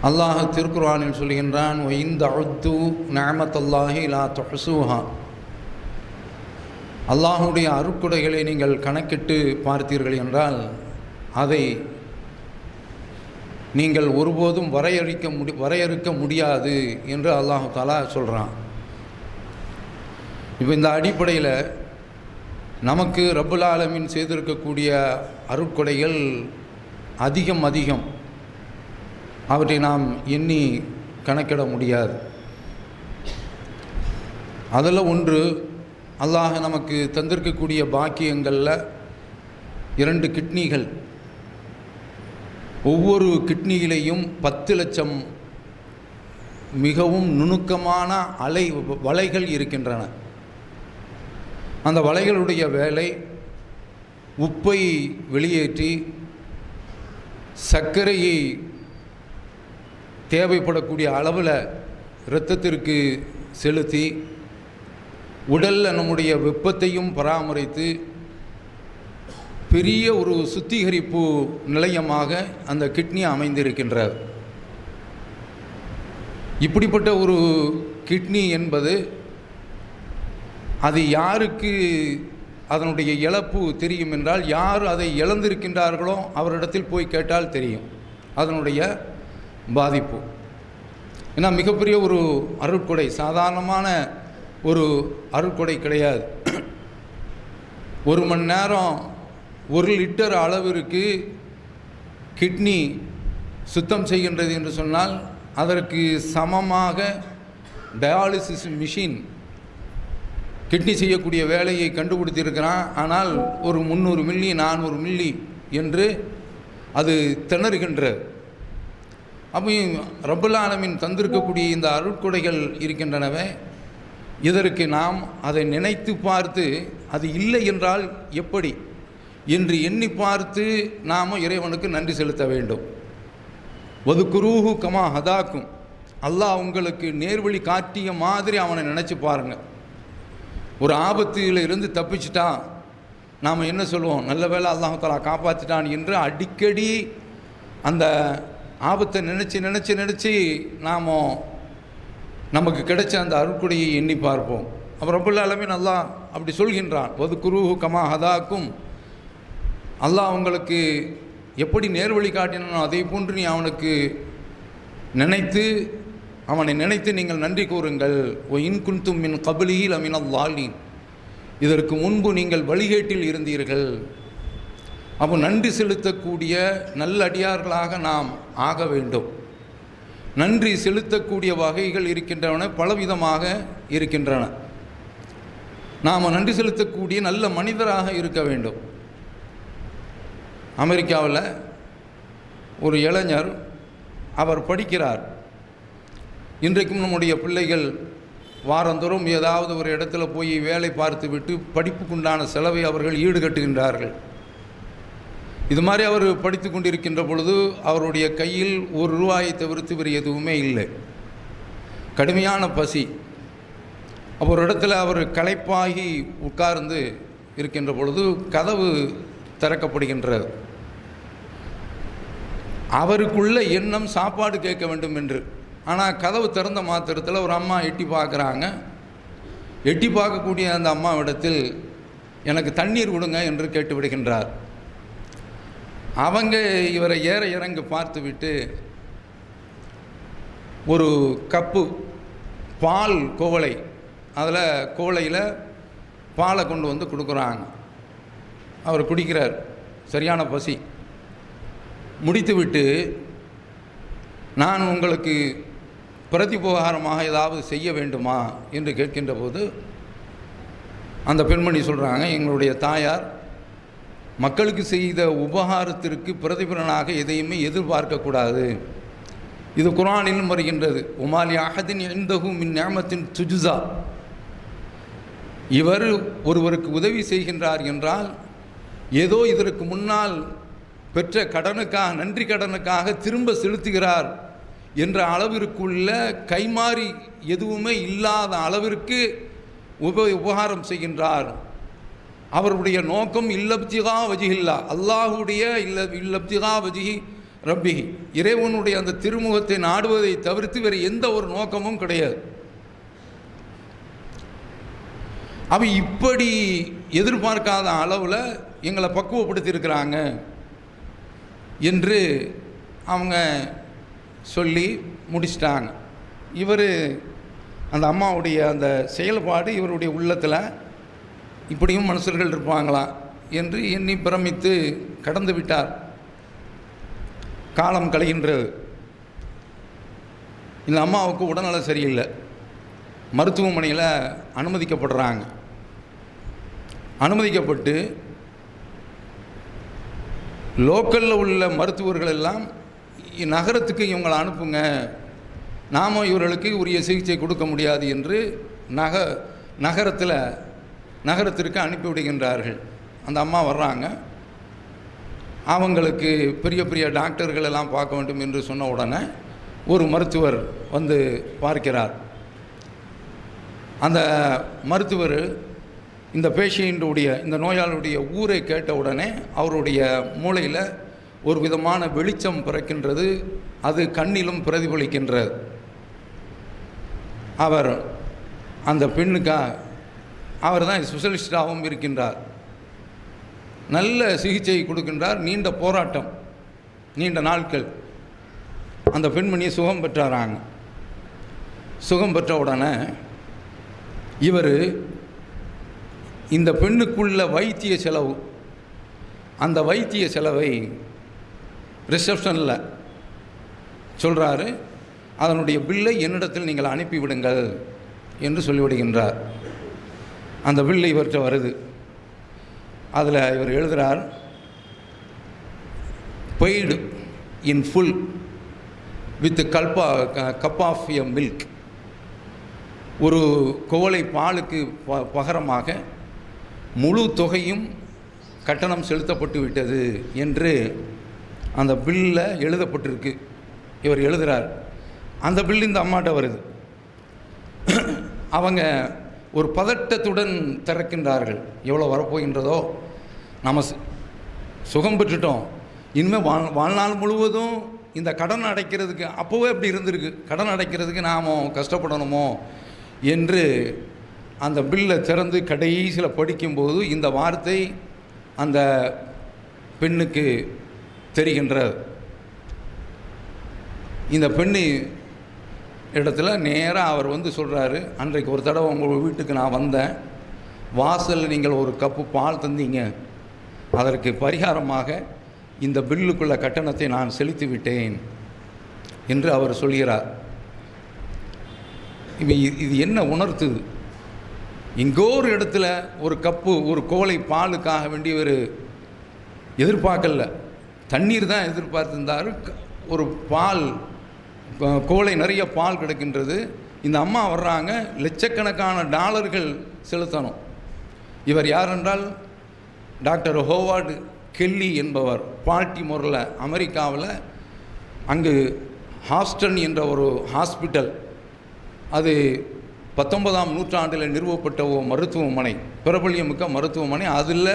அல்லாஹ் திருக்குர்ஆனில் சொல்கின்றான், வஇன் தஅத்து நிஅமத்தல்லாஹி லா துஹ்ஸூஹா. அல்லாஹுடைய அருட்கொடைகளை நீங்கள் கணக்கிட்டு பார்த்தீர்கள் என்றால் அதை நீங்கள் ஒருபோதும் வரையறுக்க முடியாது என்று அல்லாஹு தஆலா சொல்கிறான். இப்போ இந்த அடிப்படையில் நமக்கு ரப்புல் ஆலமீன் செய்திருக்கக்கூடிய அருட்கொடைகள் அதிகம். அவற்றை நாம் எண்ணி கணக்கிட முடியாது. அதில் ஒன்று, அல்லாஹ் நமக்கு தந்திருக்கக்கூடிய பாக்கியங்களில் 2 கிட்னிகள். ஒவ்வொரு கிட்னியிலையும் 10 லட்சம் மிகவும் நுணுக்கமான வலைகள் இருக்கின்றன. அந்த வலைகளுடைய வேலை உப்பை வெளியேற்றி சர்க்கரையை தேவைப்படக்கூடிய அளவில் இரத்தத்திற்கு செலுத்தி உடலில் நம்முடைய வெப்பத்தையும் பராமரித்து பெரிய ஒரு சுத்திகரிப்பு நிலையமாக அந்த கிட்னி அமைந்திருக்கின்றது. இப்படிப்பட்ட ஒரு கிட்னி என்பது அது யாருக்கு அதனுடைய இழப்பு தெரியும் என்றால், யார் அதை இழந்திருக்கின்றார்களோ அவரிடத்தில் போய் கேட்டால் தெரியும் அதனுடைய பாதிப்பு. ஏன்னா மிகப்பெரிய ஒரு அருட்கொடை, சாதாரணமான ஒரு அருட்கொடை கிடையாது. 1 மணி நேரம் 1 லிட்டர் அளவிற்கு கிட்னி சுத்தம் செய்கின்றது என்று சொன்னால் அதற்கு சமமாக டயாலிசிஸ் மிஷின் கிட்னி செய்யக்கூடிய வேலையை கண்டுபிடித்திருக்கிறான். ஆனால் ஒரு 300 மில்லி 400 மில்லி என்று அது திணறுகின்றது. அப்போ ரப்புல் ஆலமீன் தந்திருக்கக்கூடிய இந்த அருட்கொடைகள் இருக்கின்றனவே, இதற்கு நாம் அதை நினைத்து பார்த்து அது இல்லை என்றால் எப்படி என்று எண்ணி பார்த்து நாம் இறைவனுக்கு நன்றி செலுத்த வேண்டும். வதுக்குரூஹு கமா ஹதாக்கும். அல்லாஹ் உங்களுக்கு நேர்வழி காட்டிய மாதிரி அவனை நினச்சி பாருங்கள். ஒரு ஆபத்தில் இருந்து தப்பிச்சிட்டா நாம் என்ன சொல்லுவோம்? நல்ல வேளை அல்லாஹ் தஆலா காப்பாற்றிட்டான் என்று அடிக்கடி அந்த ஆபத்தை நினச்சி நாம் நமக்கு கிடைச்ச அந்த அருட்கொடையை எண்ணி பார்ப்போம். அப்புறம் ரப்புல் ஆலமீன் அல்லாஹ் அப்படி சொல்கின்றான், வதுக்குரூஹு கமா ஹதாக்கும். அல்லாஹ் உங்களுக்கு எப்படி நேர்வழி காட்டினானோ அதை போன்று நீ அவனை நினைத்து நீங்கள் நன்றி கூறுங்கள். ஒ இன் குன்தும் மின் கபிலிஹி லமினல் லாலீன். இதற்கு முன்பு நீங்கள் வழிகேட்டில் இருந்தீர்கள். அப்போ நன்றி செலுத்தக்கூடிய நல்ல அடியார்களாக நாம் ஆக வேண்டும். நன்றி செலுத்தக்கூடிய வகைகள் இருக்கின்றன, பலவிதமாக இருக்கின்றன. நாம் நன்றி செலுத்தக்கூடிய நல்ல மனிதராக இருக்க வேண்டும். அமெரிக்காவில் ஒரு இளைஞர், அவர் படிக்கிறார். இன்றைக்கும் நம்முடைய பிள்ளைகள் வாரந்தோறும் ஏதாவது ஒரு இடத்துல போய் வேலை பார்த்து விட்டு படிப்புக்குண்டான செலவை அவர்கள் ஈடுகட்டுகின்றார்கள். இது மாதிரி அவர் படித்து கொண்டிருக்கின்ற பொழுது அவருடைய கையில் ₹1 தவிர்த்து வேறு எதுவுமே இல்லை. கடுமையான பசி. அப்போ ஒரு இடத்துல அவர் களைப்பாகி உட்கார்ந்து இருக்கின்ற பொழுது கதவு திறக்கப்படுகின்றது. அவருக்குள்ள எண்ணம் சாப்பாடு கேட்க வேண்டும் என்று. ஆனால் கதவு திறந்த மாத்திரத்தில் ஒரு அம்மா எட்டி பார்க்குறாங்க. எட்டி பார்க்கக்கூடிய அந்த அம்மாவிடத்தில் எனக்கு தண்ணீர் கொடுங்க என்று கேட்டு விடுகின்றார். அவங்க இவரை ஏற இறங்க பார்த்து விட்டு ஒரு கப்பு பால் கோவலை, அதில் கோவலையில் பாலை கொண்டு வந்து கொடுக்குறாங்க. அவர் குடிக்கிறார். சரியான பசி. முடித்துவிட்டு, நான் உங்களுக்கு பிரதிபகாரமாக ஏதாவது செய்ய வேண்டுமா என்று கேட்கின்ற போது அந்த பெண்மணி சொல்கிறாங்க, எங்களுடைய தாயார் மக்களுக்கு செய்த உபகாரத்திற்கு பிரதிபலனாக எதையுமே எதிர்பார்க்கக்கூடாது. இது குர்ஆனிலும் வருகின்றது. உமாலி அஹதின் இன்தஹு மின் நிஅமத்தின் துஜ்ஸா. இவர் ஒருவருக்கு உதவி செய்கின்றார் என்றால் ஏதோ இதற்கு முன்னால் பெற்ற கடனுக்காக, நன்றி கடனுக்காக திரும்ப செலுத்துகிறார் என்ற அளவிற்குள்ள கைமாறி எதுவுமே இல்லாத அளவிற்கு உபகாரம் செய்கின்றார். அவருடைய நோக்கம் இல்லப்திகா வஜிஹில்லா, அல்லாஹுடைய இல்லப்திகா வஜிஹி ரப்பி, இறைவனுடைய அந்த திருமுகத்தை நாடுவதை தவிர்த்து வேறு எந்த ஒரு நோக்கமும் கிடையாது. அவ இப்படி எதிர்பார்க்காத அளவில் எங்களை பக்குவப்படுத்தியிருக்கிறாங்க என்று அவங்க சொல்லி முடிச்சிட்டாங்க. இவர் அந்த அம்மாவுடைய அந்த செயல்பாடு இவருடைய உள்ளத்தில் இப்படியும் மனுஷர்கள் இருப்பாங்களா என்று எண்ணி பிரமித்து கடந்து விட்டார். காலம் கழிகின்றது. இந்த அம்மாவுக்கு உடல்நல சரியில்லை. மருத்துவமனையில் அனுமதிக்கப்படுறாங்க. அனுமதிக்கப்பட்டு லோக்கலில் உள்ள மருத்துவர்கள் எல்லாம் நகரத்துக்கு இவங்களை அனுப்புங்க, நாம் இவர்களுக்கு உரிய சிகிச்சை கொடுக்க முடியாது என்று நகரத்திற்கு அனுப்பிவிடுகின்றார்கள். அந்த அம்மா வர்றாங்க. அவங்களுக்கு பெரிய பெரிய டாக்டர்கள் எல்லாம் பார்க்க வேண்டும் என்று சொன்ன உடனே ஒரு மருத்துவர் வந்து பார்க்கிறார். அந்த மருத்துவர் இந்த பேஷண்ட்டுடைய இந்த நோயாளியுடைய ஊரை கேட்ட உடனே அவருடைய மூளையில் ஒரு விதமான வெளிச்சம் பிறக்கின்றது. அது கண்ணிலும் பிரதிபலிக்கின்றது. அவர் அந்த அவர் தான் ஸ்பெஷலிஸ்டாகவும் இருக்கின்றார். நல்ல சிகிச்சை கொடுக்கின்றார். நீண்ட போராட்டம், நீண்ட நாட்கள். அந்த பெண்மணியை சுகம் பெற்றாராங்க. சுகம் பெற்ற உடனே இவர் இந்த பெண்ணுக்குள்ள வைத்திய செலவு, அந்த வைத்திய செலவை ரிசப்ஷனில் சொல்கிறாரு, அதனுடைய பில்லை என்னிடத்தில் நீங்கள் அனுப்பிவிடுங்கள் என்று சொல்லிவிடுகின்றார். அந்த பில்லை இவர்கிட்ட வருது. அதில் இவர் எழுதுகிறார், paid in full with cup of a milk. ஒரு குவளை பாலுக்கு பகரமாக முழு தொகையும் கட்டணம் செலுத்தப்பட்டு விட்டது என்று அந்த பில்லில் எழுதப்பட்டிருக்கு. இவர் எழுதுகிறார். அந்த பில் இந்த அம்மாட்ட வருது. அவங்க ஒரு பதட்டத்துடன் திறக்கின்றார்கள். எவ்வளோ வரப்போகின்றதோ, நம்ம சுகம் பெற்றுட்டோம், இனிமேல் வாழ்நாள் முழுவதும் இந்த கடன் அடைக்கிறதுக்கு, அப்போவே அப்படி இருந்திருக்கு, கடன் அடைக்கிறதுக்கு நாம் கஷ்டப்படணுமோ என்று அந்த பில்லை திறந்து கடைசியில் படிக்கும்போது இந்த வார்த்தை அந்த பெண்ணுக்கு தெரிகின்றது. இந்த பெண்ணு இடத்துல நேராக அவர் வந்து சொல்கிறாரு, அன்றைக்கு ஒரு தடவை உங்கள் வீட்டுக்கு நான் வந்தேன், வாசலில் நீங்கள் ஒரு கப்பு பால் தந்தீங்க, அதற்கு பரிகாரமாக இந்த பில்லுக்குள்ள கட்டணத்தை நான் செலுத்தி விட்டேன் என்று அவர் சொல்கிறார். இது என்ன உணர்த்துது? எங்கோ ஒரு இடத்துல ஒரு கப்பு ஒரு கோலை பாலுக்காக வேண்டியவர் எதிர்பார்க்கல, தண்ணீர் தான் எதிர்பார்த்திருந்தார். ஒரு பால் கோலை நிறைய பால் கிடைக்கின்றது. இந்த அம்மா வர்றாங்க, லட்சக்கணக்கான டாலர்கள் செலுத்தணும். இவர் யார் என்றால் டாக்டர் ஹோவார்டு கெல்லி என்பவர். பால்டிமோரில் அமெரிக்காவில் அங்கு ஹாஸ்டன் என்ற ஒரு ஹாஸ்பிட்டல், அது 19ஆம் நூற்றாண்டில் நிறுவப்பட்ட ஒரு மருத்துவமனை, பிரபல்யமிக்க மருத்துவமனை. அதில்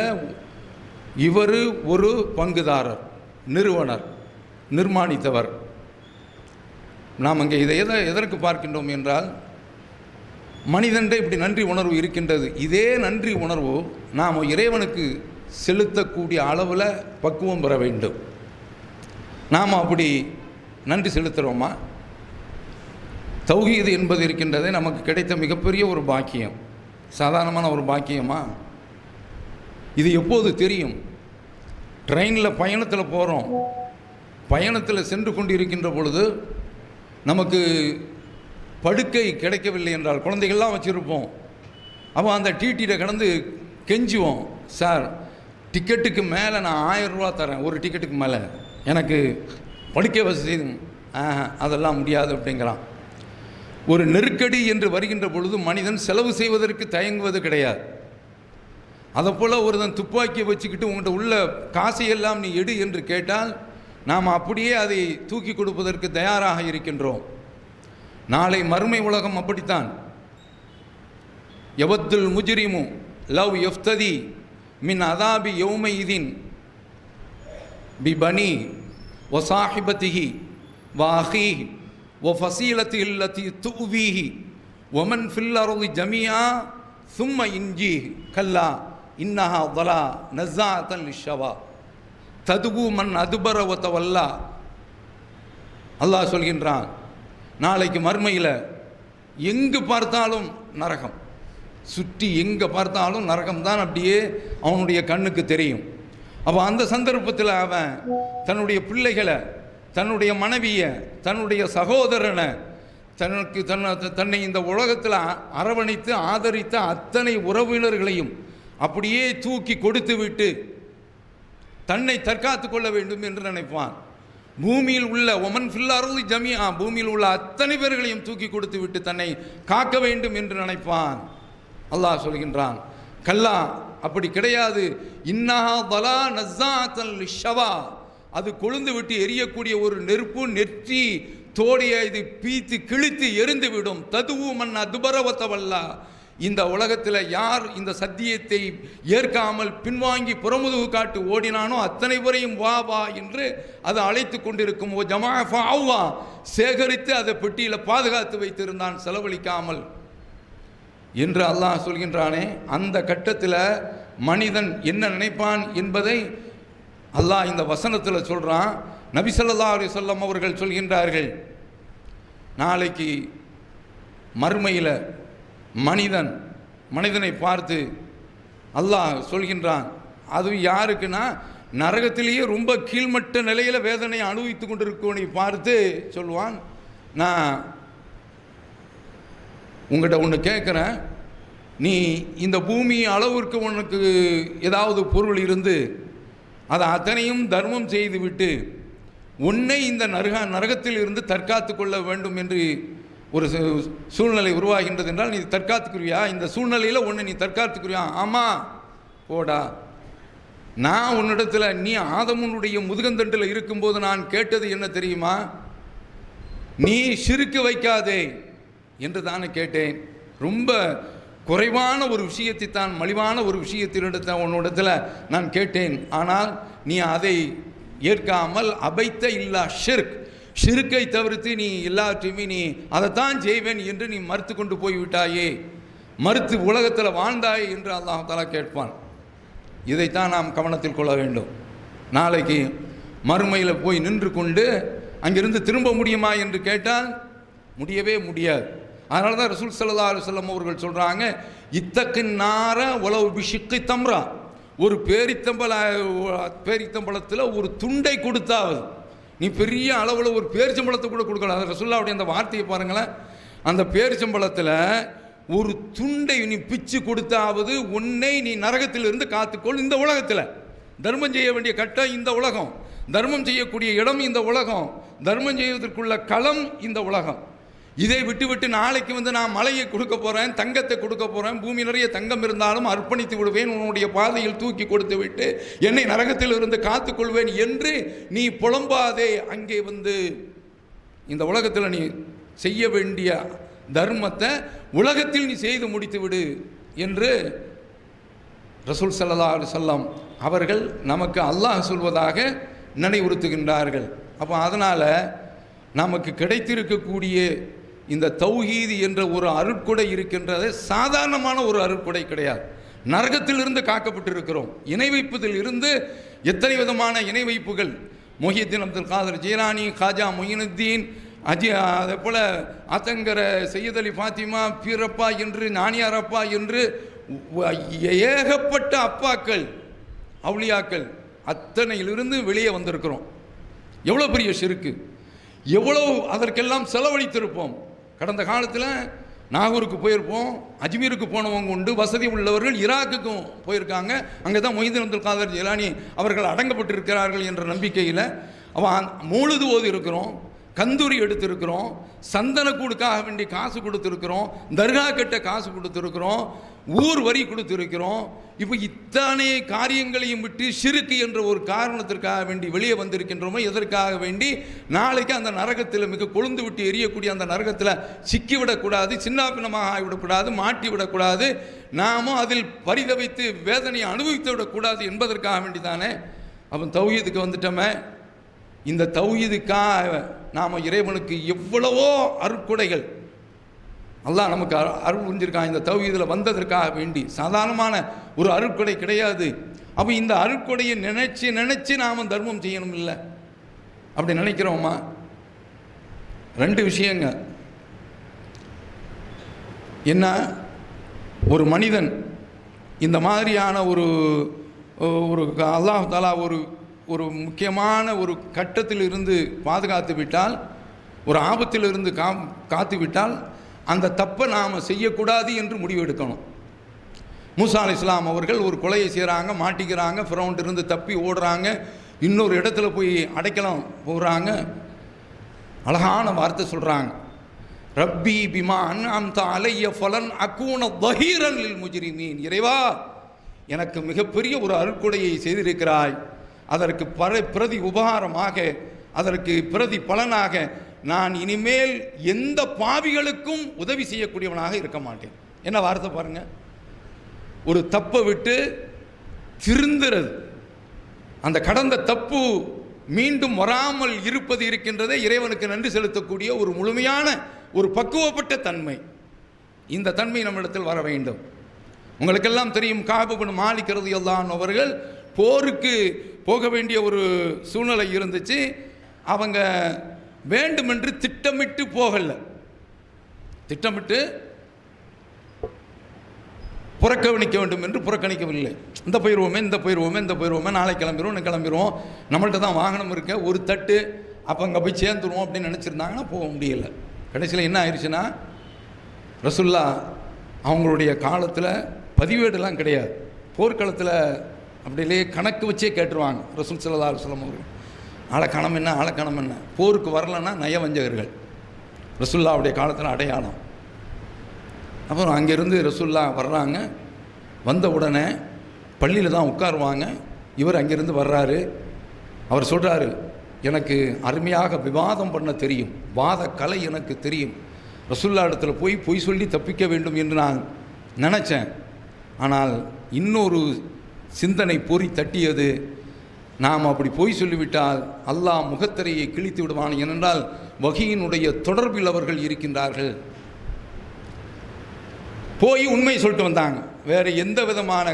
இவர் ஒரு பங்குதாரர், நிறுவனர், நிர்மாணித்தவர். நாம் அங்கே இதை எதற்கு பார்க்கின்றோம் என்றால், மனிதன்ட இப்படி நன்றி உணர்வு இருக்கின்றது. இதே நன்றி உணர்வு நாம் இறைவனுக்கு செலுத்தக்கூடிய அளவில் பக்குவம் பெற வேண்டும். நாம் அப்படி நன்றி செலுத்துகிறோமா? தௌஹீது என்பது இருக்கின்றதே நமக்கு கிடைத்த மிகப்பெரிய ஒரு பாக்கியம், சாதாரணமான ஒரு பாக்கியமா? இது எப்போது தெரியும்? ட்ரெயினில் பயணத்தில் போகிறோம், பயணத்தில் சென்று கொண்டு இருக்கின்ற பொழுது நமக்கு படுக்கை கிடைக்கவில்லை என்றால், குழந்தைகள்லாம் வச்சுருப்போம், அப்போ அந்த டிடியில் கடந்து கெஞ்சுவோம், சார் டிக்கெட்டுக்கு மேலே நான் 1000 ரூபா தரேன், ஒரு டிக்கெட்டுக்கு மேலே எனக்கு படுக்கை வசதி, அதெல்லாம் முடியாது அப்படிங்கிறான். ஒரு நெருக்கடி என்று வருகின்ற பொழுது மனிதன் செலவு செய்வதற்கு தயங்குவது கிடையாது. அதைப்போல் ஒருதன் துப்பாக்கியை வச்சுக்கிட்டு உங்கள்கிட்ட உள்ள காசையெல்லாம் நீ எடு என்று கேட்டால் நாம் அப்படியே அதை தூக்கி கொடுப்பதற்கு தயாராக இருக்கின்றோம். நாளை மறுமை உலகம் அப்படித்தான். யவத்துல் முஜ்ரிமு லவ் யஃப்ததி மின் அதாபி யௌமைதின் பி பனி வசாஹிபத்திஹி வஅஹீஹி வஃபஸீலத்திஹி அல்லதி துவீஹி வமன் ஃபில் அர்தி ஜமீஆ சும்ம இன்ஜீஹி கல்லா இன்னஹா ضலா நஸாஅத்தன் லிஷ்ஷவா ததுவு மன் அதுபர வதவல்லா. அல்லாஹ் சொல்கின்றான், நாளைக்கு மறுமையில் எங்கு பார்த்தாலும் நரகம், சுற்றி எங்கே பார்த்தாலும் நரகம்தான் அப்படியே அவனுடைய கண்ணுக்கு தெரியும். அப்போ அந்த சந்தர்ப்பத்தில் அவன் தன்னுடைய பிள்ளைகளை, தன்னுடைய மனைவியை, தன்னுடைய சகோதரனை, தன்னை இந்த உலகத்தில் அரவணைத்து ஆதரித்த அத்தனை உறவினர்களையும் அப்படியே தூக்கி கொடுத்து விட்டு தன்னை தற்காத்து கொள்ள வேண்டும் என்று நினைப்பான். பூமியில் உள்ள ஒமன் ஃபில் அர்தி ஜமீஆ, பூமியில் உள்ள அத்தனை பேர்களையும் தூக்கி கொடுத்து விட்டு தன்னை காக்க வேண்டும் என்று நினைப்பான். அல்லாஹ் சொல்கின்றான், கல்லா, அப்படி கிடையாது. இன்னஹா ضலா நஸாஅத்தன் லிஷ்ஷவா, அது கொழுந்து விட்டு எரியக்கூடிய ஒரு நெருப்பு, நெற்றி தோடையை இது பீத்து கிழித்து எரிந்து விடும். ததுவு மன் அதுபர வதவல்லா, இந்த உலகத்தில் யார் இந்த சத்தியத்தை ஏற்காமல் பின்வாங்கி புறமுதுகு காட்டு ஓடினானோ அத்தனை பேரையும் வா வா என்று அதை அழைத்து கொண்டிருக்கும். ஓ ஜமா ஃபஅவ்வா, சேகரித்து அதை பெட்டியில் பாதுகாத்து வைத்திருந்தான் செலவழிக்காமல் என்று அல்லாஹ் சொல்கின்றானே. அந்த கட்டத்தில் மனிதன் என்ன நினைப்பான் என்பதை அல்லாஹ் இந்த வசனத்தில் சொல்கிறான். நபி ஸல்லல்லாஹு அலைஹி வஸல்லம் அவர்கள் சொல்கின்றார்கள், நாளைக்கு மறுமையில் மனிதனை பார்த்து அல்லாஹ் சொல்கின்றான், அது யாருக்குன்னா நரகத்திலேயே ரொம்ப கீழ்மட்ட நிலையில் வேதனை அனுபவித்து கொண்டிருக்கவனை பார்த்து சொல்லுவான், நான் உங்கள்கிட்ட ஒன்று கேட்குறேன், நீ இந்த பூமி அளவிற்கு உனக்கு ஏதாவது பொருள் இருந்து அதை அத்தனையும் தர்மம் செய்துவிட்டு உன்னை இந்த நரகத்தில் இருந்து தற்காத்து கொள்ள வேண்டும் என்று ஒரு சூழ்நிலை உருவாகின்றது என்றால் நீ தற்காத்துக்குரியா? இந்த சூழ்நிலையில் ஒன்று நீ தற்காத்துக்குரியா? ஆமாம், போடா. நான் உன்னிடத்தில் நீ ஆதமுனுடைய முதுகந்தண்டில் இருக்கும்போது நான் கேட்டது என்ன தெரியுமா? நீ ஷிர்க்கு வைக்காதே என்று தானே கேட்டேன். ரொம்ப குறைவான ஒரு விஷயத்தை தான், மலிவான ஒரு விஷயத்தினிடத்த உன்னிடத்தில் நான் கேட்டேன். ஆனால் நீ அதை ஏற்காமல் அபைத்த இல்லா ஷிர்க்கை தவிர்த்து நீ எல்லாற்றையுமே நீ அதைத்தான் செய்வேன் என்று நீ மறுத்து கொண்டு போய்விட்டாயே, மறுத்து உலகத்தில் வாழ்ந்தாயே என்று அல்லாஹ் தஆலா கேட்பான். இதைத்தான் நாம் கவனத்தில் கொள்ள வேண்டும். நாளைக்கு மறுமையில் போய் நின்று கொண்டு அங்கிருந்து திரும்ப முடியுமா என்று கேட்டால் முடியவே முடியாது. அதனால தான் ரசூல் ஸல்லல்லாஹு அலைஹி வஸல்லம் அவர்கள் சொல்கிறாங்க, இத்தக்கின் நார உலவு பிஷிக்கு தம்ரா, ஒரு பேரித்தம்பழத்தில் ஒரு துண்டை கொடுத்தாவது, நீ பெரிய அளவில் ஒரு பேரிச்சம்பழத்தை கூட கொடுக்கலாம். அது ரசூலுல்லாஹ்வுடைய அந்த வார்த்தையை பாருங்களேன். அந்த பேரிச்சம்பழத்தில் ஒரு துண்டை நீ பிச்சு கொடுத்தாவது உன்னை நீ நரகத்திலிருந்து காத்துக்கொள். இந்த உலகத்தில் தர்மம் செய்ய வேண்டிய கட்டம் இந்த உலகம், தர்மம் செய்யக்கூடிய இடம் இந்த உலகம், தர்மம் செய்வதற்குள்ள களம் இந்த உலகம். இதை விட்டு நாளைக்கு நான் மலையை கொடுக்க போகிறேன், தங்கத்தை கொடுக்க போகிறேன், பூமி நிறைய தங்கம் இருந்தாலும் அர்ப்பணித்து விடுவேன், உன்னுடைய பாதையில் தூக்கி கொடுத்து விட்டு என்னை நரகத்தில் இருந்து காத்துக்கொள்வேன் என்று நீ புலம்பாதே. அங்கே இந்த உலகத்தில் நீ செய்ய வேண்டிய தர்மத்தை உலகத்தில் நீ செய்து முடித்து விடு என்று ரசூல் ஸல்லல்லாஹு அலைஹி வஸல்லம் அவர்கள் நமக்கு அல்லாஹ் சொல்வதாக நினைவுறுத்துகின்றார்கள். அப்போ அதனால் நமக்கு கிடைத்திருக்கக்கூடிய இந்த தௌஹீது என்ற ஒரு அருட்கொடை இருக்கின்றது, சாதாரணமான ஒரு அருட்கொடை கிடையாது. நரகத்திலிருந்து காக்கப்பட்டிருக்கிறோம். இணை வைப்பதில் இருந்து எத்தனை விதமான இணை வைப்புகள், முஹியுத்தீன் அப்துல் காதர் ஜீலானி, காஜா மொயினுத்தீன், அதே போல் ஆத்தங்கர சையத் அலி ஃபாத்திமா, பீரப்பா என்று, ஞானியாரப்பா என்று ஏகப்பட்ட அப்பாக்கள், அவுலியாக்கள் அத்தனையிலிருந்து வெளியே வந்திருக்கிறோம். எவ்வளோ பெரிய ஷிர்க்கு, எவ்வளோ அதற்கெல்லாம் செலவழித்திருப்போம். கடந்த காலத்தில் நாகூருக்கு போயிருப்போம், அஜ்மீருக்கு போனவங்க உண்டு, வசதி உள்ளவர்கள் ஈராக்குக்கும் போயிருக்காங்க. அங்கே தான் மொஹியுத்தீன் அப்துல் காதர் ஜீலானி அவர்கள் அடங்கப்பட்டிருக்கிறார்கள் என்ற நம்பிக்கையில் அவன் மூழுது ஓதி இருக்கிறோம், கந்தூரி எடுத்திருக்கிறோம், சந்தனக்கூடுக்காக வேண்டி காசு கொடுத்துருக்கிறோம், தர்கா கட்ட காசு கொடுத்துருக்கிறோம், ஊர் வரி கொடுத்துருக்கிறோம். இப்போ இத்தனை காரியங்களையும் விட்டு ஷிர்க் என்ற ஒரு காரணத்திற்காக வேண்டி வெளியே வந்திருக்கின்றோமோ, எதற்காக வேண்டி? நாளைக்கு அந்த நரகத்தில் மிக கொழுந்து விட்டு எரியக்கூடிய அந்த நரகத்தில் சிக்கிவிடக்கூடாது, சின்னாபின்னமாக ஆகிவிடக்கூடாது, மாட்டி விடக்கூடாது, நாமும் அதில் பரிதவித்து வேதனையை அனுபவித்து விடக்கூடாது என்பதற்காக வேண்டி தானே அவன் தௌஹீதுக்கு வந்துட்டோமே. இந்த தௌஹீதுக்காக நாம் இறைவனுக்கு எவ்வளவோ அருட்கொடைகள் அல்லாஹ் நமக்கு அருள் புரிஞ்சிருக்கான். இந்த தௌஹீதில் வந்ததற்காக வேண்டி சாதாரணமான ஒரு அருட்கொடை கிடையாது. அப்போ இந்த அருட்கொடையை நினச்சி நாம் தர்மம் செய்யணும் இல்லை? அப்படி நினைக்கிறோமா? ரெண்டு விஷயங்க. என்ன, ஒரு மனிதன் இந்த மாதிரியான ஒரு அல்லாஹ் தஆலா ஒரு முக்கியமான ஒரு கட்டத்தில் இருந்து பாதுகாத்து விட்டால், ஒரு ஆபத்திலிருந்து காத்து விட்டால், அந்த தப்பை நாம் செய்யக்கூடாது என்று முடிவு எடுக்கணும். மூசா அலைஹிஸ்ஸலாம் அவர்கள் ஒரு கொலையை செய்கிறாங்க, மாட்டிக்கிறாங்க, ஃபிரௌன்ட்ட இருந்து தப்பி ஓடுறாங்க, இன்னொரு இடத்துல போய் அடைக்கலம் போகிறாங்க. அழகான வார்த்தை சொல்கிறாங்க, ரப்பி பிமா அன்அம்த அலைய ஃபலன் அகூன தஹீரன் லில் முஜ்ரிமீன். இறைவா, எனக்கு மிகப்பெரிய ஒரு அருட்கொடையை செய்திருக்கிறாய், அதற்கு பிரதி உபகாரமாக, அதற்கு பிரதி பலனாக நான் இனிமேல் எந்த பாவிகளுக்கும் உதவி செய்யக்கூடியவனாக இருக்க மாட்டேன். என்ன வார்த்தை பாருங்க. ஒரு தப்பை விட்டு திருந்துறது, அந்த கடந்த தப்பு மீண்டும் வராமல் இருப்பது இருக்கின்றதே இறைவனுக்கு நன்றி செலுத்தக்கூடிய ஒரு முழுமையான ஒரு பக்குவப்பட்ட தன்மை. இந்த தன்மை நம்மிடத்தில் வர வேண்டும். உங்களுக்கெல்லாம் தெரியும், கஅப் இப்னு மாலிக் ரலியல்லாஹு அன்ஹு அவர்கள் போருக்கு போக வேண்டிய ஒரு சூழ்நிலை இருந்துச்சு. அவங்க வேண்டுமென்று திட்டமிட்டு போகல, திட்டமிட்டு புறக்கணிக்க வேண்டும் என்று புறக்கணிக்கவில்லை. இந்த போயிடுவோமே, நாளை கிளம்பிடுவோம், நம்மள்ட்ட தான் வாகனம் இருக்க, ஒரு தட்டு, அப்போ அங்கே போய் சேர்ந்துருவோம் அப்படின்னு நினச்சிருந்தாங்கன்னா போக முடியல. கடைசியில் என்ன ஆயிடுச்சுன்னா, ரசூல்லா அவங்களுடைய காலத்தில் பதிவேடெல்லாம் கிடையாது. போர்க்களத்தில் அப்படியே கணக்கு வச்சே கேட்டுருவாங்க. ரசூல் ஸல்லல்லாஹு அலைஹி வஸல்லம் அவர்கள் ஆளக்கணம் என்ன, போருக்கு வரலன்னா நயவஞ்சகர்கள் ரசூல்லாவுடைய காலத்தில் அடையாளம். அப்புறம் அங்கேருந்து ரசூல்லா வர்றாங்க. வந்த உடனே பள்ளியில் தான் உட்காருவாங்க. இவர் அங்கேருந்து வர்றாரு. அவர் சொல்கிறாரு, எனக்கு அருமையாக விவாதம் பண்ண தெரியும், வாத கலை எனக்கு தெரியும். ரசூல்லா இடத்துல போய் பொய் சொல்லி தப்பிக்க வேண்டும் என்று நான் நினச்சேன். ஆனால் இன்னொரு சிந்தனை பொறி தட்டியது. நாம் அப்படி பொய் சொல்லிவிட்டால் அல்லாஹ் முகத்திரையை கிழித்து விடுவான். ஏனென்றால் வஹீயினுடைய தொடர்பில் அவர்கள் இருக்கின்றார்கள். போய் உண்மை சொல்லிட்டு வந்தாங்க. வேறு எந்த விதமான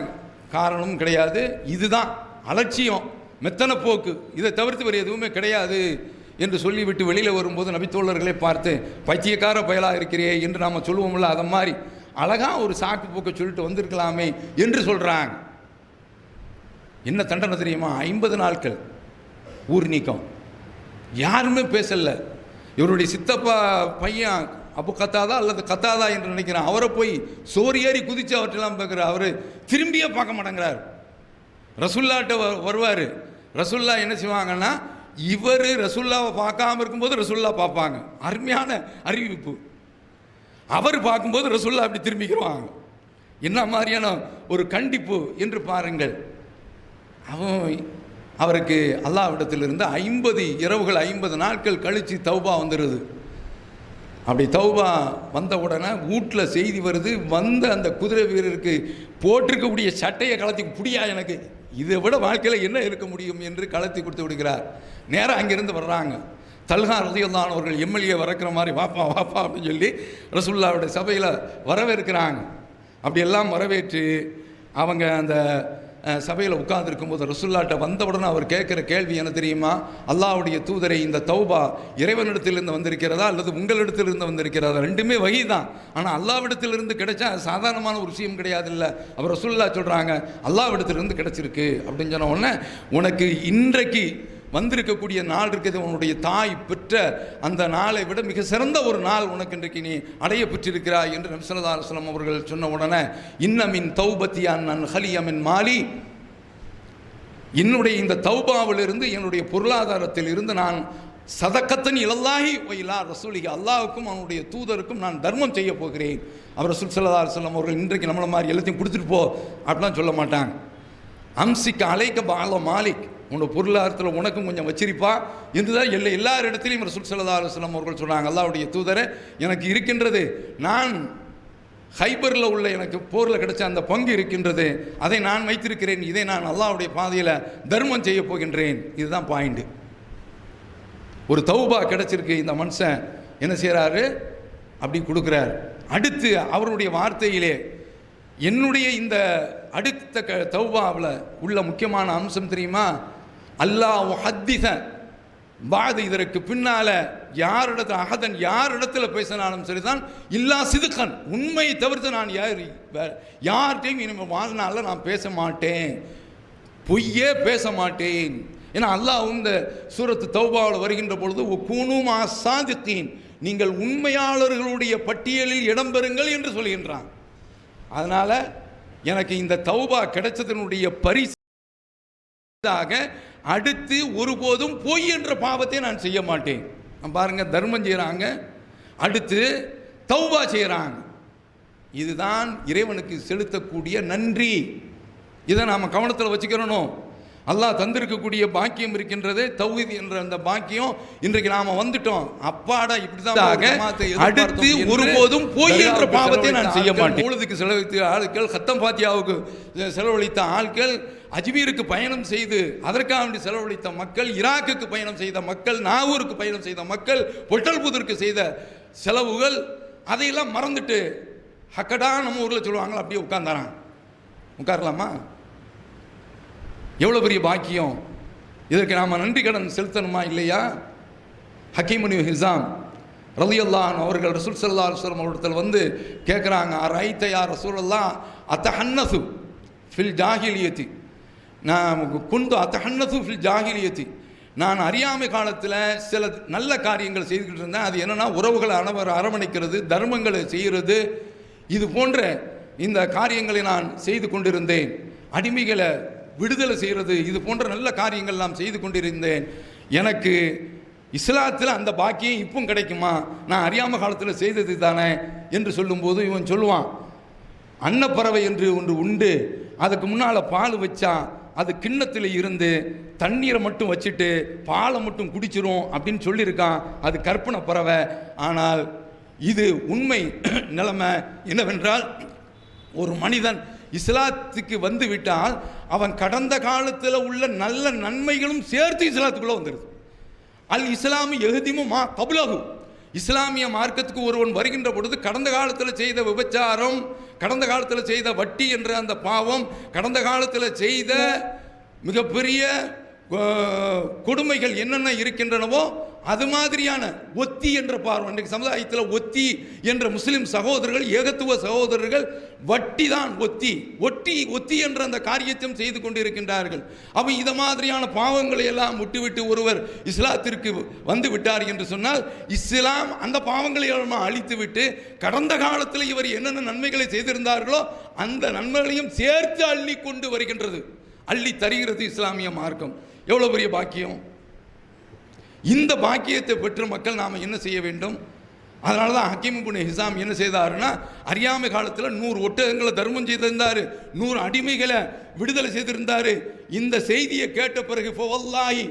காரணமும் கிடையாது. இதுதான் அலட்சியம், மெத்தன போக்கு, இதை தவிர்த்து வேறு எதுவுமே கிடையாது என்று சொல்லிவிட்டு வெளியில் வரும்போது நபித்தோழர்களை பார்த்து பைத்தியக்கார பயலாக இருக்கிறே என்று நாம் சொல்லுவோம்ல, அதை மாதிரி அழகாக ஒரு சாக்கு போக்க சொல்லிட்டு வந்திருக்கலாமே என்று சொல்கிறாங்க. என்ன தண்டனை தெரியுமா? 50 நாட்கள் ஊர் நீக்கம். யாருமே பேசலை. இவருடைய சித்தப்பா பையன் அபு கத்தாதா அல்லது கத்தாதா என்று நினைக்கிறான். அவரை போய் சோறு ஏறி குதித்து அவற்றெல்லாம் பார்க்குறார். அவர் திரும்பியே பார்க்க மாட்டேங்கிறார். ரசூல்லாட்ட வருவார். ரசூல்லா என்ன செய்வாங்கன்னா, இவர் ரசூல்லாவை பார்க்காம இருக்கும்போது ரசூல்லா பார்ப்பாங்க. அருமையான அறிவிப்பு. அவர் பார்க்கும்போது ரசூல்லா அப்படி திரும்பிக்கிறாங்க. என்ன மாதிரியான ஒரு கண்டிப்பு என்று பாருங்கள். அவருக்கு அல்லாஹ்விடத்திலிருந்து 50 இரவுகள் 50 நாட்கள் கழித்து தௌபா வந்துடுது. அப்படி தௌபா வந்த உடனே வீட்டில் செய்தி வருது, வந்த அந்த குதிரை வீரருக்கு போட்டிருக்கக்கூடிய சட்டையை கலத்தி புடியா, எனக்கு இதை விட வாழ்க்கையில் என்ன இருக்க முடியும் என்று கலத்தி கொடுத்து விடுகிறார். நேராக அங்கேருந்து வர்றாங்க. தல்ஹா ரலியல்லாஹு அன்ஹு அவர்கள் எம்எல்ஏ வரக்கிற மாதிரி வாப்பா அப்படின்னு சொல்லி ரசூலுல்லாஹ்வுடைய சபையில் வரவேற்கிறாங்க. அப்படியெல்லாம் வரவேற்று அவங்க அந்த சபையில் உட்கார்ந்துருக்கும்போது ரசூலுல்லாஹ்ட்ட வந்த உடனே அவர் கேட்குற கேள்வி என்ன தெரியுமா? அல்லாஹ்வுடைய தூதரை, இந்த தௌபா இறைவனிடத்திலிருந்து வந்திருக்கிறதா அல்லது உங்களிடத்திலிருந்து வந்திருக்கிறதா? ரெண்டுமே வகி தான். ஆனால் அல்லாஹ்விடத்திலிருந்து கிடைச்சா சாதாரணமான ஒரு விஷயம் கிடையாது. இல்லை, அவர் ரசூலுல்லாஹ் சொல்கிறாங்க அல்லாஹ்விடத்திலிருந்து கிடைச்சிருக்கு அப்படின்னு சொன்ன உடனே, உனக்கு இன்றைக்கு வந்திருக்கக்கூடிய நாள் இருக்குது, உன்னுடைய தாய் பெற்ற அந்த நாளை விட மிக சிறந்த ஒரு நாள் உனக்கு இன்றைக்கு நீ அடைய பெற்றிருக்கிறாய் என்று நபி ஸல்லல்லாஹு அலைஹி வஸல்லம் அவர்கள் சொன்ன உடனே, இன்னமின் தௌபத்தி அன் ஹலியமின் மாலி, என்னுடைய இந்த தௌபாவிலிருந்து, என்னுடைய பொருளாதாரத்தில் இருந்து நான் சதக்கத்தன் இலல்லாஹி வயிலா ரசூலிஹி, அல்லாஹ்வுக்கும் அவனுடைய தூதருக்கும் நான் தர்மம் செய்ய போகிறேன். அவர் ரசூல் ஸல்லல்லாஹு அலைஹி வஸல்லம் அவர்கள் இன்றைக்கு நம்மளை மாதிரி எல்லாத்தையும் கொடுத்துட்டு போ அப்படிலாம் சொல்ல மாட்டாங்க. அம்சிக்க அலைக்க பால மாலிக், உன்னோட பொருளாதாரத்தில் உனக்கும் கொஞ்சம் வச்சிருப்பா என்று தான் எல்லார் இடத்துலையும் ரசூல் ஸல்லல்லாஹு அலைஹி வஸல்லம் அவர்கள் சொன்னாங்க. அல்லாஹ்வுடைய தூதரை, எனக்கு இருக்கின்றது, நான் ஹைபரில் உள்ள எனக்கு போரில் கிடைச்ச அந்த பங்கு இருக்கின்றது, அதை நான் வைத்திருக்கிறேன், இதை நான் அல்லாஹ்வுடைய பாதையில் தர்மம் செய்ய போகின்றேன். இதுதான் பாயிண்ட். ஒரு தௌபா கிடைச்சிருக்கு, இந்த மனுஷன் என்ன செய்கிறாரு, அப்படி கொடுக்குறார். அடுத்து அவருடைய வார்த்தையிலே என்னுடைய இந்த அடுத்த தௌபாவில் உள்ள முக்கியமான அம்சம் தெரியுமா, அல்லாஹ் ஹத்திஸ பாது, இதற்கு பின்னால யாரிடத்தில் அகதன் யாரிடத்தில் பேசினாலும் சரிதான், இல்லா சிதுக்கன், உண்மையை தவிர்த்து நான் யார்கிட்டையும் இனிமேல் வாழ்நாள நான் பேச மாட்டேன், பொய்யே பேச மாட்டேன். ஏன்னா அல்லாஹ் இந்த சூரத்து தௌபாவில் வருகின்ற பொழுது கூனுமா சாதித்தீன், நீங்கள் உண்மையாளர்களுடைய பட்டியலில் இடம்பெறுங்கள் என்று சொல்கின்றான். அதனால எனக்கு இந்த தௌபா கிடைச்சதனுடைய பரிசாக அடுத்து ஒருபோதும் பொய் என்ற பாவத்தை நான் செய்ய மாட்டேன். பாருங்க, தர்மம் செய்கிறாங்க, அடுத்து தௌபா செய்கிறாங்க. இதுதான் இறைவனுக்கு செலுத்தக்கூடிய நன்றி. இதை நாம் கவனத்தில் வச்சுக்கிறணும். அல்லாஹ் தந்திருக்கக்கூடிய பாக்கியம் இருக்கின்றது, தௌஹீத் என்ற அந்த பாக்கியம். இன்றைக்கு நாம வந்துட்டோம், அப்பாடா இப்படிதான். அடுத்து ஒருபோதும் பொய் என்ற பாவத்தை நான் செய்ய மாட்டேன். பொழுதுக்கு செலவழித்த ஆட்கள், ஹத்தம் ஃபாத்தியாவுக்கு செலவழித்த ஆட்கள், அஜ்மீருக்கு பயணம் செய்து அதற்காக வேண்டி செலவழித்த மக்கள், ஈராக்குக்கு பயணம் செய்த மக்கள், நாகூருக்கு பயணம் செய்த மக்கள், பொட்டல்புதருக்கு செய்த செலவுகள், அதையெல்லாம் மறந்துட்டு ஹக்கடா நம்ம ஊரில் சொல்லுவாங்களா, அப்படியே உட்கார்ந்தாரான். உட்காரலாமா? எவ்வளோ பெரிய பாக்கியம்! இதற்கு நாம் நன்றி கடன் செலுத்தணுமா இல்லையா? ஹக்கீம் இப்னு ஹிஸாம் ரலியல்லாஹு அன்ஹு அவர்கள் ரசூல் ஸல்லல்லாஹு அலைஹி வஸல்லம் அவர்களிடத்தில் வந்து கேட்குறாங்க, அரைத்த யா ரசூலல்லாஹ் அத்தஹன்னசு ஃபில் ஜாஹிலியத்தி, நான் குந்து அத்தஹன்னசு ஃபில் ஜாஹிலியத்தி, நான் அறியாமை காலத்தில் சில நல்ல காரியங்கள் செய்துக்கிட்டு இருந்தேன். அது என்னென்னா உறவுகளை அரவணைக்கிறது, தர்மங்களை செய்கிறது, இது போன்ற இந்த காரியங்களை நான் செய்து கொண்டிருந்தேன். அடிமைகளை விடுதலை செய்கிறது, இது போன்ற நல்ல காரியங்கள் நான் செய்து கொண்டிருந்தேன். எனக்கு இஸ்லாத்தில் அந்த பாக்கியம் இப்பவும் கிடைக்குமா? நான் அறியாம காலத்தில் செய்தது தானே என்று சொல்லும்போது இவன் சொல்லுவான், அன்னப்பறவை என்று ஒன்று உண்டு, அதுக்கு முன்னால் பால் வச்சா அது கிண்ணத்தில் இருந்து தண்ணீரை மட்டும் வச்சுட்டு பாலை மட்டும் குடிச்சிரும் அப்படின்னு சொல்லியிருக்கான். அது கற்பனை பறவை. ஆனால் இது உண்மை நிலைமை என்னவென்றால், ஒரு மனிதன் இஸ்லாத்துக்கு வந்து விட்டால் அவன் கடந்த காலத்தில் உள்ள நல்ல நன்மைகளும் சேர்த்து இஸ்லாத்துக்குள்ளே வந்துடுது. அல் இஸ்லாமி எஹ்திமுமா கபுலகு, இஸ்லாமிய மார்க்கத்துக்கு ஒருவன் வருகின்ற பொழுது கடந்த காலத்தில் செய்த விபச்சாரம், கடந்த காலத்தில் செய்த வட்டி என்ற அந்த பாவம், கடந்த காலத்தில் செய்த மிகப்பெரிய கொடுமைகள் என்னென்ன இருக்கின்றனவோ அது மாதிரியான ஒத்தி என்ற பார்வை. இன்றைக்கு சமுதாயத்தில் ஒத்தி என்ற முஸ்லிம் சகோதரர்கள், ஏகத்துவ சகோதரர்கள் வட்டி தான் ஒத்தி, ஒத்தி என்ற அந்த காரியத்தையும் செய்து கொண்டு இருக்கின்றார்கள். அவன் இதை மாதிரியான பாவங்களை எல்லாம் விட்டுவிட்டு ஒருவர் இஸ்லாத்திற்கு வந்து விட்டார் என்று சொன்னால், இஸ்லாம் அந்த பாவங்களை எல்லாம் அழித்து விட்டு கடந்த காலத்தில் இவர் என்னென்ன நன்மைகளை செய்திருந்தார்களோ அந்த நன்மைகளையும் சேர்த்து அள்ளி கொண்டு வருகின்றது, அள்ளி தருகிறது இஸ்லாமிய மார்க்கம். எவ்வளோ பெரிய பாக்கியம்! இந்த பாக்கியத்தை பெற்ற மக்கள் நாம் என்ன செய்ய வேண்டும்? அதனால தான் ஹக்கீம் இப்னு ஹிஸாம் என்ன செய்தாருன்னா, அறியாமை காலத்தில் 100 ஒட்டகங்களை தர்மம் செய்திருந்தார், 100 அடிமைகளை விடுதலை செய்திருந்தார். இந்த செய்தியை கேட்ட பிறகு ஃபவல்லாஹி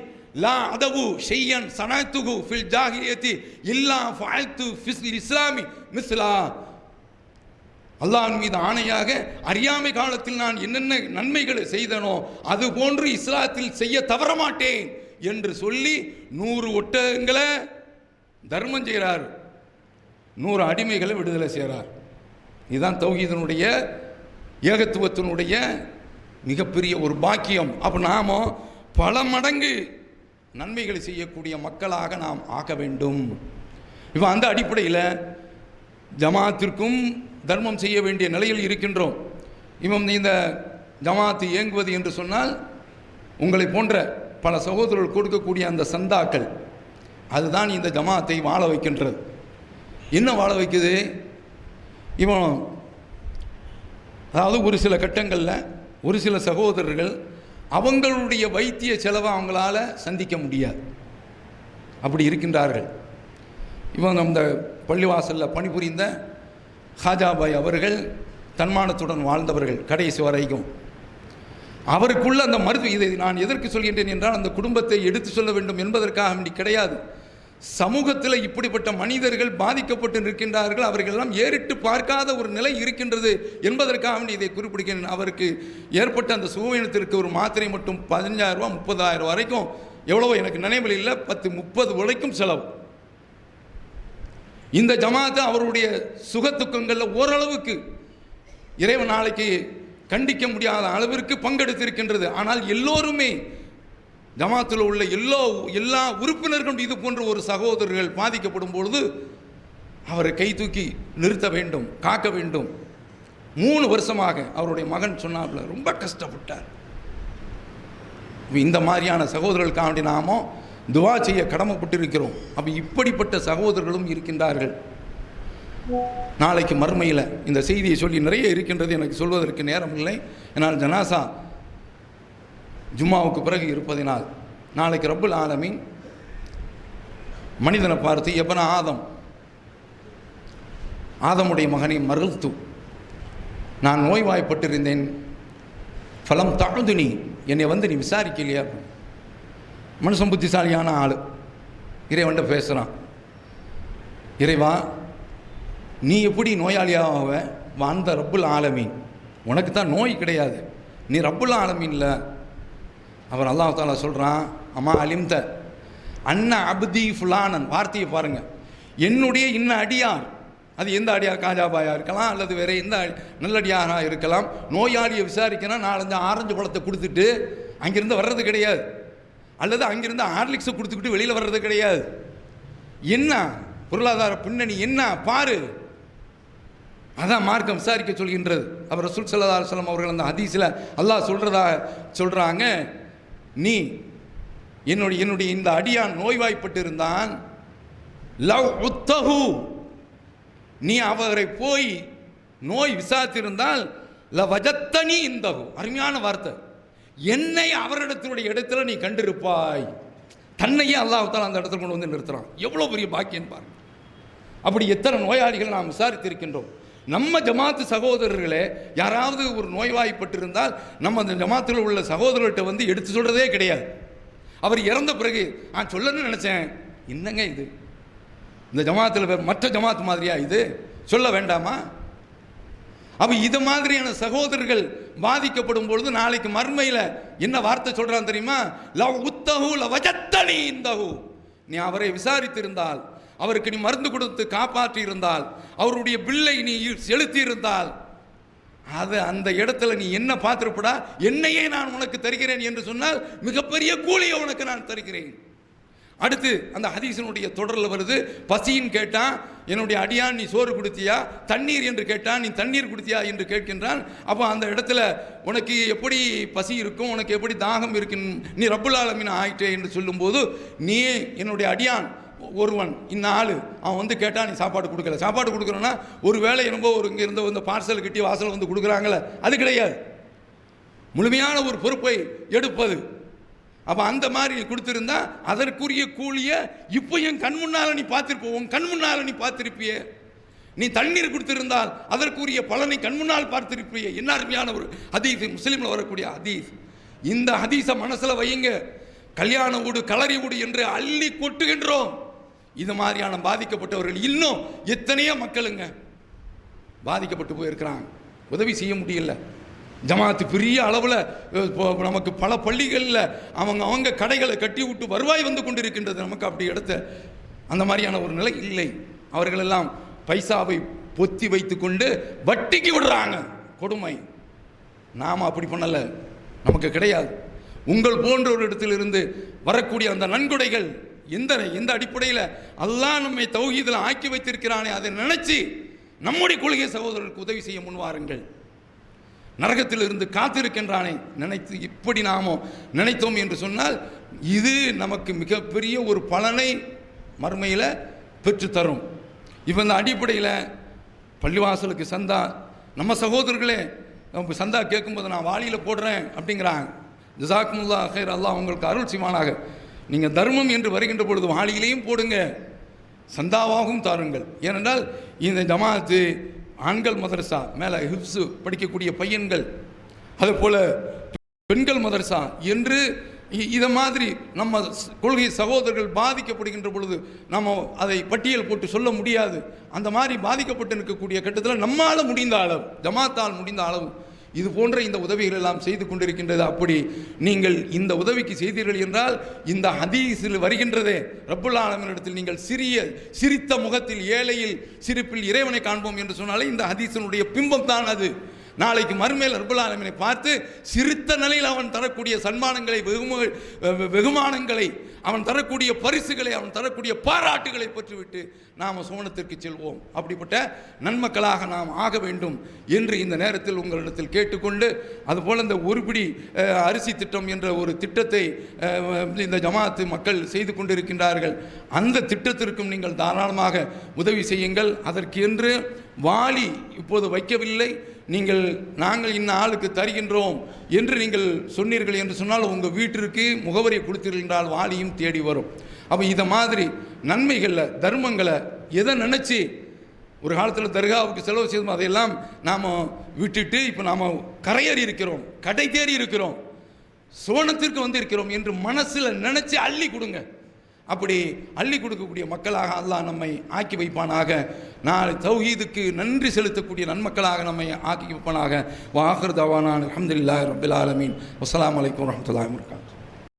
லா அதவு ஷையன் சனத்துகு ஃபில் ஜாஹிலியத்தி இல்லா ஃபஅல்து ஃபில் இஸ்லாமி மிஸ்லா, அல்லாஹ்வின் மீது ஆணையாக அறியாமை காலத்தில் நான் என்னென்ன நன்மைகளை செய்தனோ அது போன்று இஸ்லாத்தில் செய்ய தவறமாட்டேன் என்று சொல்லி 100 ஒட்டகங்களை தர்மம் செய்கிறார், 100 அடிமைகளை விடுதலை செய்கிறார். இதுதான் தௌஹீதினுடைய ஏகத்துவத்தினுடைய மிகப்பெரிய ஒரு பாக்கியம். அப்போ நாம் பல மடங்கு நன்மைகளை செய்யக்கூடிய மக்களாக நாம் ஆக வேண்டும். இப்போ அந்த அடிப்படையில் ஜமாத்திற்கும் தர்மம் செய்ய வேண்டிய நிலையில் இருக்கின்றோம். இவன் இந்த ஜமாத்து இயங்குவது என்று சொன்னால் உங்களை போன்ற பல சகோதரர்கள் கொடுக்கக்கூடிய அந்த சந்தாக்கள், அதுதான் இந்த ஜமாத்தை வாழ வைக்கின்றது. என்ன வாழ வைக்குது? இவன் அதாவது ஒரு சில கட்டங்களில் ஒரு சில சகோதரர்கள் அவங்களுடைய வைத்திய செலவை அவங்களால சந்திக்க முடியாது, அப்படி இருக்கின்றார்கள். இவன் அந்த பள்ளிவாசலில் பணிபுரிந்த ஹாஜாபாய் அவர்கள் தன்மானத்துடன் வாழ்ந்தவர்கள் கடைசி வரைக்கும். அவருக்குள்ள அந்த இதை நான் எதற்கு சொல்கின்றேன் என்றால், அந்த குடும்பத்தை எடுத்து சொல்ல வேண்டும் என்பதற்காக வேண்டி கிடையாது. சமூகத்தில் இப்படிப்பட்ட மனிதர்கள் பாதிக்கப்பட்டு நிற்கின்றார்கள், அவர்களெல்லாம் ஏறிட்டு பார்க்காத ஒரு நிலை இருக்கின்றது என்பதற்காக வேண்டி இதை குறிப்பிடுகிறேன். அவருக்கு ஏற்பட்ட அந்த சுகவீனத்திற்கு ஒரு மாத்திரை மட்டும் 15,000 ரூபா 30,000 வரைக்கும் எவ்வளவோ எனக்கு நினைவில் இல்லை, 10-30 வரைக்கும் செலவு. இந்த ஜமாத்து அவருடைய சுகத்துக்கங்களில் ஓரளவுக்கு இறைவன் நாளைக்கு கண்டிக்க முடியாத அளவிற்கு பங்கெடுத்திருக்கின்றது. ஆனால் எல்லோருமே ஜமாத்தில் உள்ள எல்லா உறுப்பினர்களும் இது போன்ற ஒரு சகோதரர்கள் பாதிக்கப்படும் பொழுது அவரை கை தூக்கி நிறுத்த வேண்டும், காக்க வேண்டும். 3 வருஷமாக அவருடைய மகன் சொன்னாப்புல ரொம்ப கஷ்டப்பட்டார். இந்த மாதிரியான சகோதரர்களுக்காண்டி நாமோ துவா செய்ய கடமைப்பட்டிருக்கிறோம். அப்போ இப்படிப்பட்ட சகோதரர்களும் இருக்கின்றார்கள். நாளைக்கு மறுமையில் இந்த செய்தியை சொல்லி நிறைய இருக்கின்றது, எனக்கு சொல்வதற்கு நேரம் இல்லை. என்னால் ஜனாசா ஜும்மாவுக்கு பிறகு இருப்பதினால் நாளைக்கு ரப்புல் ஆலமீன் மனிதனை பார்த்து எபன ஆதமுடைய மகனை மறுத்து, நான் நோய்வாய்ப்பட்டிருந்தேன், ஃபலம் தழுதுனி, என்னை வந்து நீ விசாரிக்கலையா? மனுஷன் புத்திசாலியான ஆள் இறைவன்ட்ட பேசுகிறான், இறைவா நீ எப்படி நோயாளியாக அந்த ரப்புல் ஆலமீன், உனக்கு தான் நோய் கிடையாது, நீ ரப்புல் ஆலமீன்ல. அவர் அல்லாஹ் தாலா சொல்கிறான், அம்மா அலிம்த அண்ணா அப்தி ஃபுலானன், வார்த்தையை பாருங்கள், என்னுடைய இன்ன அடியார், அது எந்த அடியார், காஜாபாயாக இருக்கலாம் அல்லது வேறு எந்த நல்லடியாராக இருக்கலாம். நோயாளியை விசாரிக்கணும், 4-5 ஆரஞ்சு பழத்தை கொடுத்துட்டு அங்கிருந்து வர்றது கிடையாது, அல்லது அங்கிருந்து ஹார்லிக்ஸை கொடுத்துக்கிட்டு வெளியில் வர்றது கிடையாது. என்ன பொருளாதார பின்னணி என்ன பாரு, அதான் மார்க்கம் விசாரிக்க சொல்கின்றது. அவர் ரசூல் ஸல்லல்லாஹு அலைஹி வஸல்லம் அவர்கள் அந்த ஹதீஸில் அல்லாஹ் சொல்கிறாங்க, நீ என்னுடைய இந்த அடியான் நோய்வாய்ப்பட்டு இருந்தான், லவ் உத்தஹு, நீ அவரை போய் நோய் விசாரித்திருந்தால் லவஜத்தனி இந்தஹு, அருமையான வார்த்தை, என்னை அவரிடத்தினுடைய இடத்துல நீ கண்டிருப்பாய். தன்னையே அல்லாஹ் தஆலா அந்த இடத்துல கொண்டு வந்து நிறுத்துறான். எவ்வளோ பெரிய பாக்கியம் பாருங்க. அப்படி எத்தனை நோயாளிகள் நாம் விசாரித்திருக்கின்றோம். நம்ம ஜமாத்து சகோதரர்களே யாராவது ஒரு நோய்வாய்ப்பட்டிருந்தால் நம்ம அந்த ஜமாத்தில் உள்ள சகோதரர்கிட்ட வந்து எடுத்து சொல்கிறதே கிடையாது. அவர் இறந்த பிறகு நான் சொல்லணும்னு நினச்சேன், என்னங்க இது, இந்த ஜமாத்தில் மற்ற ஜமாத்து மாதிரியா இது, சொல்ல வேண்டாமா? அப்போ இது மாதிரியான சகோதரர்கள் பாதிக்கப்படும் பொழுது நாளைக்கு மர்மையில் என்ன வார்த்தை சொல்கிறான் தெரியுமா? லவ் உத்தஹு லவஜத்தனி இந்தஹு, நீ அவரை விசாரித்திருந்தால், அவருக்கு நீ மருந்து கொடுத்து காப்பாற்றி இருந்தால், அவருடைய பில்லை நீ செலுத்தி இருந்தால், அது அந்த இடத்துல நீ என்ன பார்த்துருப்படா, என்னையே நான் உனக்கு தருகிறேன் என்று சொன்னால் மிகப்பெரிய கூலியை உனக்கு நான் தருகிறேன். அடுத்து அந்த ஹதீஸினுடைய தொடரில் வருது, பசின்னு கேட்டான், என்னுடைய அடியான் நீ சோறு கொடுத்தியா, தண்ணீர் என்று கேட்டான், நீ தண்ணீர் கொடுத்தியா என்று கேட்கின்றான். அப்போ அந்த இடத்துல உனக்கு எப்படி பசி இருக்கும், உனக்கு எப்படி தாகம் இருக்கும், நீ ரப்புல் ஆலமீன் ஆயிட்டே என்று சொல்லும்போது, நீ என்னுடைய அடியான் ஒருவன் இன்ன ஆள் அவன் வந்து கேட்டால் நீ சாப்பாடு கொடுக்கல, சாப்பாடு கொடுக்குறோன்னா ஒரு வேளை என்னமோ ஒரு இங்கே இருந்த வந்து பார்சல் கட்டி வாசல் வந்து கொடுக்குறாங்களே, அது கிடையாது, முழுமையான ஒரு பொறுப்பை எடுப்பது. அப்போ அந்த மாதிரி நீ கொடுத்துருந்தா அதற்குரிய கூலியை இப்போ என் கண் முன்னால் நீ பார்த்துருப்ப, உன் கண் முன்னால் நீ பார்த்துருப்பிய. நீ தண்ணீர் கொடுத்திருந்தால் அதற்குரிய பலனை கண் முன்னால் பார்த்திருப்பிய. என்ன அருமையான ஒரு ஹதீஸ், முஸ்லீமில் வரக்கூடிய ஹதீஸ். இந்த ஹதீஸை மனசில் வையுங்க. கல்யாண வீடு கலரி வீடு என்று அள்ளி கொட்டுகின்றோம். இது மாதிரியான பாதிக்கப்பட்டவர்கள் இன்னும் எத்தனையோ மக்களுங்க பாதிக்கப்பட்டு போயிருக்கிறாங்க, உதவி செய்ய முடியல. ஜமாத்து பெரிய அளவில் நமக்கு பல பள்ளிகளில் அவங்க கடைகளை கட்டி விட்டு வருவாய் வந்து கொண்டிருக்கின்றது. நமக்கு அப்படி எடுத்த அந்த மாதிரியான ஒரு நிலை இல்லை. அவர்களெல்லாம் பைசாவை பொத்தி வைத்து கொண்டு வட்டிக்கு விடுறாங்க, கொடுமை. நாம் அப்படி பண்ணலை, நமக்கு கிடையாது. உங்கள் போன்ற ஒரு இடத்திலிருந்து வரக்கூடிய அந்த நன்கொடைகள் எந்த அடிப்படையில் அல்லாஹ் நம்மை தௌஹீதில் ஆக்கி வைத்திருக்கிறானே அதை நினைச்சு நம்முடைய கொள்கை சகோதரர்களுக்கு உதவி செய்ய முன்வாருங்கள். நரகத்தில் இருந்து காத்திருக்கின்றானே நினைத்து இப்படி நாமோ நினைத்தோம் என்று சொன்னால் இது நமக்கு மிகப்பெரிய ஒரு பலனை மறுமையில் பெற்றுத்தரும். இப்போ இந்த அடிப்படையில் பள்ளிவாசலுக்கு சந்தா, நம்ம சகோதரர்களே சந்தா கேட்கும்போது நான் வாளியில் போடுறேன் அப்படிங்கிறாங்க. ஜஸாக்குமுல்லாஹ் ஹைர், அல்லாஹ் உங்களுக்கு அருள் செய்வானாக. நீங்கள் தர்மம் என்று வருகின்ற பொழுது வாளியிலையும் போடுங்க, சந்தாவாகவும் தாருங்கள். ஏனென்றால் இந்த ஜமாத்து ஆண்கள் மதரசா மேலே ஹிப்ஸு படிக்கக்கூடிய பையன்கள், அதுபோல் பெண்கள் மதரசா என்று இதை மாதிரி நம்ம கொள்கை சகோதரர்கள் பாதிக்கப்படுகின்ற பொழுது நம்ம அதை பட்டியல் போட்டு சொல்ல முடியாது. அந்த மாதிரி பாதிக்கப்பட்டு இருக்கக்கூடிய கட்டத்தில் நம்மால் முடிந்த அளவு, ஜமாத்தால் முடிந்த அளவு இது போன்ற இந்த உதவிகள் எல்லாம் செய்து கொண்டிருக்கின்றது. அப்படி நீங்கள் இந்த உதவிக்கு செய்தீர்கள் என்றால் இந்த ஹதீஸில் வருகின்றதே, ரப்புல் ஆலமீனிடத்தில் நீங்கள் சிரித்த முகத்தில் ஏழையில் சிரிப்பில் இறைவனை காண்போம் என்று சொன்னாலே இந்த ஹதீஸினுடைய பிம்பம் தான் அது. நாளைக்கு மறுமையில் ரப்புல் ஆலமீனை பார்த்து சிரித்த நிலையில் அவன் தரக்கூடிய சன்மானங்களை, வெகுமானங்களை, அவன் தரக்கூடிய பரிசுகளை, அவன் தரக்கூடிய பாராட்டுகளை பெற்றுவிட்டு நாம் சுவனத்திற்கு செல்வோம். அப்படிப்பட்ட நன்மக்களாக நாம் ஆக வேண்டும் என்று இந்த நேரத்தில் உங்களிடத்தில் கேட்டுக்கொண்டு, அதுபோல் இந்த ஒருபிடி அரிசி திட்டம் என்ற ஒரு திட்டத்தை இந்த ஜமாஅத்து மக்கள் செய்து கொண்டிருக்கின்றார்கள். அந்த திட்டத்திற்கும் நீங்கள் தாராளமாக உதவி செய்யுங்கள். அதற்கு என்று வாலி இப்போது வைக்கவில்லை. நாங்கள் இன்ன ஆளுக்கு தருகின்றோம் என்று நீங்கள் சொன்னீர்கள் என்று சொன்னால் உங்கள் வீட்டிற்கு முகவரியை கொடுத்தீர்கள் என்றால் வாலியும் தேடி வரும். அப்போ இதை மாதிரி நன்மைகளில், தர்மங்களை எதை நினச்சி ஒரு காலத்தில் தர்காவுக்கு செலவு செய்தோம் அதையெல்லாம் நாம் விட்டுட்டு இப்போ நாம் கரையேறி இருக்கிறோம், கடை தேறி இருக்கிறோம், சோனத்திற்கு வந்து இருக்கிறோம் என்று மனசில் நினச்சி அள்ளி கொடுங்க. அப்படி அள்ளி கொடுக்கக்கூடிய மக்களாக அல்லாஹ் நம்மை ஆக்கி வைப்பானாக. நாளை தௌஹீதுக்கு நன்றி செலுத்தக்கூடிய நன்மக்களாக நம்மை ஆக்கி வைப்பானாக. வ ஆகிர் தவானா அல்ஹம்துலில்லாஹி ரப்பில் ஆலமீன். வஸ்ஸலாமு அலைக்கும் வரஹ்மத்துல்லாஹி வபரகாத்துஹு.